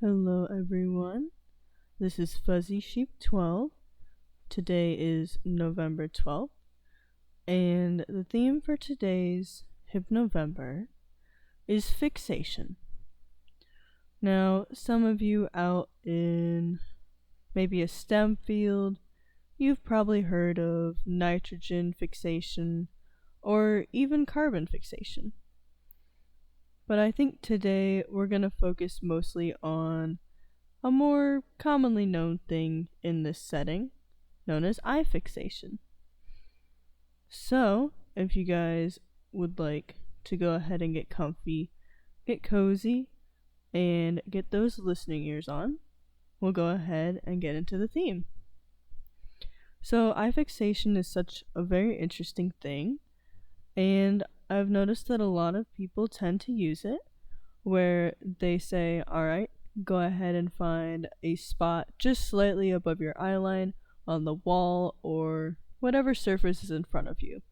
Hello everyone, this is Fuzzy Sheep 12. Today is November 12th, and the theme for today's Hypnovember is fixation. Now, some of you out in maybe a STEM field, you've probably heard of nitrogen fixation or even carbon fixation. But I think today we're going to focus mostly on a more commonly known thing in this setting, known as eye fixation. So, if you guys would like to go ahead and get comfy, get cozy, and get those listening ears on, we'll go ahead and get into the theme. So, eye fixation is such a very interesting thing, and I've noticed that a lot of people tend to use it where they say, alright, go ahead and find a spot just slightly above your eye line on the wall or whatever surface is in front of you,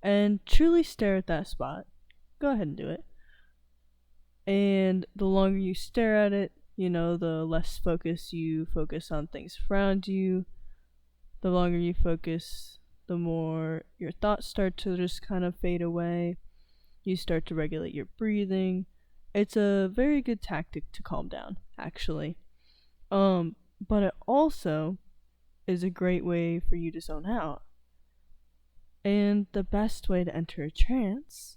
and truly stare at that spot. Go ahead and do it. And the longer you stare at it, the less focus you focus on things around you. The longer you focus, the more your thoughts start to just kind of fade away. You start to regulate your breathing. It's a very good tactic to calm down, actually. But it also is a great way for you to zone out. And the best way to enter a trance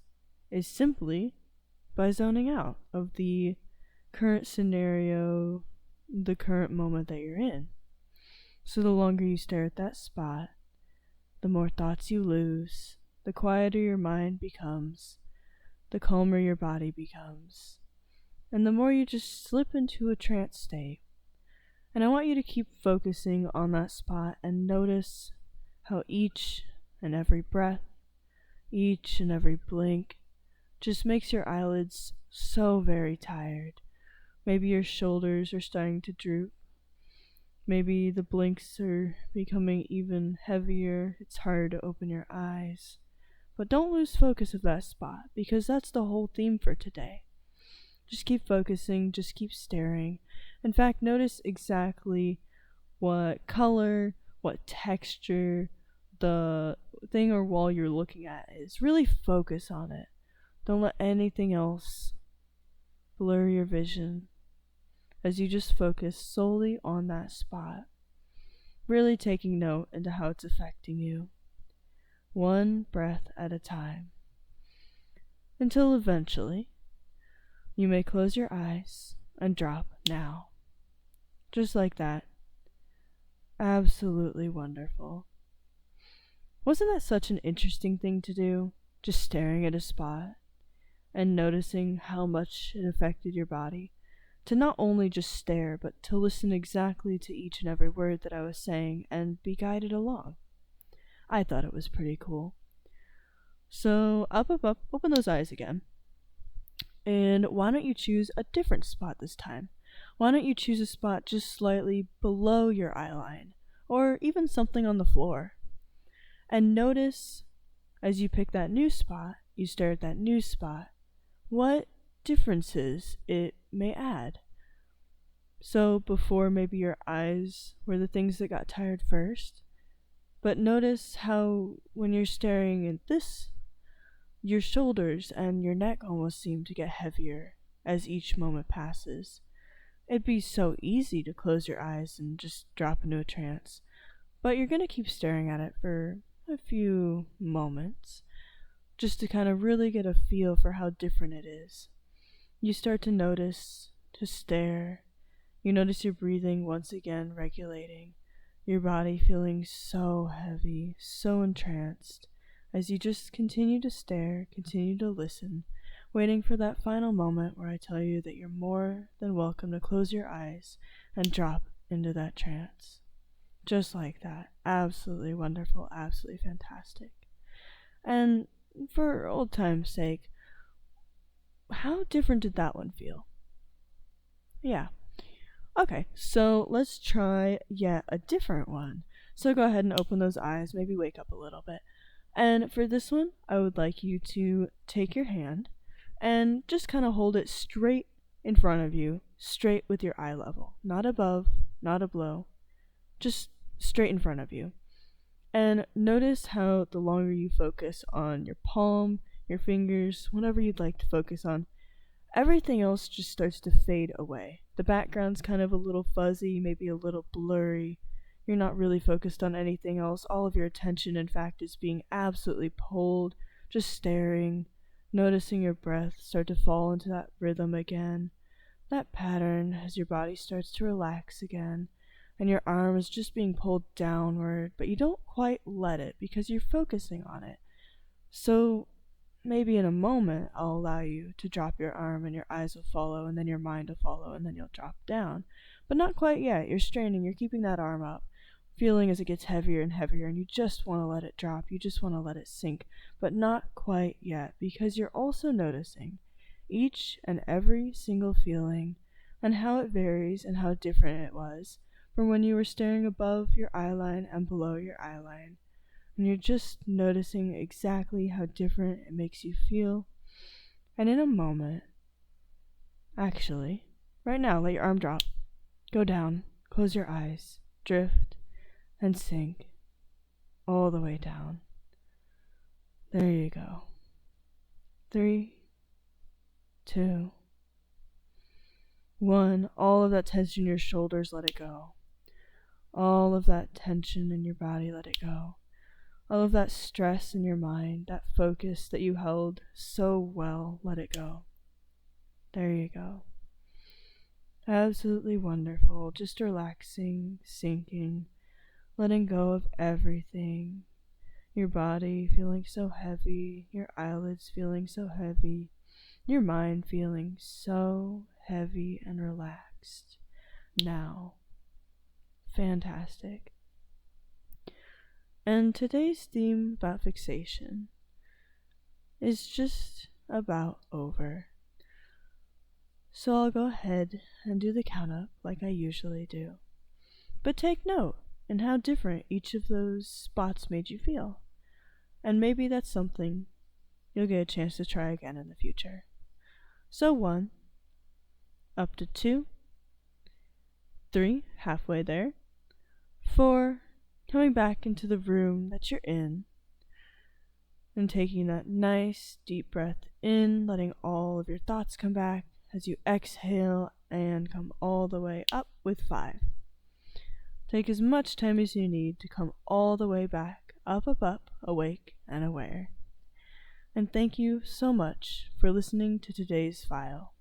is simply by zoning out of the current scenario, the current moment that you're in. So the longer you stare at that spot, the more thoughts you lose, the quieter your mind becomes, the calmer your body becomes, and the more you just slip into a trance state. And I want you to keep focusing on that spot and notice how each and every breath, each and every blink just makes your eyelids so very tired. Maybe your shoulders are starting to droop. Maybe the blinks are becoming even heavier. It's hard to open your eyes. But don't lose focus of that spot, because that's the whole theme for today. Just keep focusing, just keep staring. In fact, notice exactly what color, what texture the thing or wall you're looking at is. Really focus on it. Don't let anything else blur your vision as you just focus solely on that spot. Really taking note into how it's affecting you. One breath at a time. Until eventually, you may close your eyes and drop now. Just like that. Absolutely wonderful. Wasn't that such an interesting thing to do? Just staring at a spot and noticing how much it affected your body. To not only just stare, but to listen exactly to each and every word that I was saying and be guided along. I thought it was pretty cool. So, up, open those eyes again. And why don't you choose a different spot this time? Why don't you choose a spot just slightly below your eye line, or even something on the floor? And notice, as you pick that new spot, you stare at that new spot, what differences it may add. So before, maybe your eyes were the things that got tired first, but notice how when you're staring at this, your shoulders and your neck almost seem to get heavier as each moment passes. It'd be so easy to close your eyes and just drop into a trance, but you're going to keep staring at it for a few moments, just to kind of really get a feel for how different it is. You start to notice, to stare. You notice your breathing once again regulating, your body feeling so heavy, so entranced, as you just continue to stare, continue to listen, waiting for that final moment where I tell you that you're more than welcome to close your eyes and drop into that trance. Just like that. Absolutely wonderful, absolutely fantastic. And for old time's sake, how different did that one feel? Yeah. Okay, so let's try yet a different one. So go ahead and open those eyes, maybe wake up a little bit. And for this one, I would like you to take your hand and just kind of hold it straight in front of you, straight with your eye level. Not above, not below, just straight in front of you. And notice how the longer you focus on your palm, your fingers, whatever you'd like to focus on, everything else just starts to fade away. The background's kind of a little fuzzy, maybe a little blurry. You're not really focused on anything else. All of your attention, in fact, is being absolutely pulled, just staring, noticing your breath start to fall into that rhythm again, that pattern as your body starts to relax again, and your arm is just being pulled downward, but you don't quite let it because you're focusing on it. So maybe in a moment I'll allow you to drop your arm and your eyes will follow, and then your mind will follow, and then you'll drop down. But not quite yet. You're straining, you're keeping that arm up, feeling as it gets heavier and heavier, and you just want to let it drop, you just want to let it sink, but not quite yet, because you're also noticing each and every single feeling and how it varies and how different it was from when you were staring above your eyeline and below your eyeline. And you're just noticing exactly how different it makes you feel. And in a moment, actually, right now, let your arm drop, go down, close your eyes, drift, and sink all the way down. There you go. 3, 2, 1. All of that tension in your shoulders, let it go. All of that tension in your body, let it go. All of that stress in your mind, that focus that you held so well, let it go. There you go. Absolutely wonderful. Just relaxing, sinking, letting go of everything. Your body feeling so heavy, your eyelids feeling so heavy, your mind feeling so heavy and relaxed. Now, fantastic. And today's theme about fixation is just about over. So I'll go ahead and do the count up like I usually do. But take note in how different each of those spots made you feel. And maybe that's something you'll get a chance to try again in the future. So 1, up to 2, 3, halfway there, 4, coming back into the room that you're in, and taking that nice deep breath in, letting all of your thoughts come back as you exhale and come all the way up with 5. Take as much time as you need to come all the way back, up, awake and aware. And thank you so much for listening to today's file.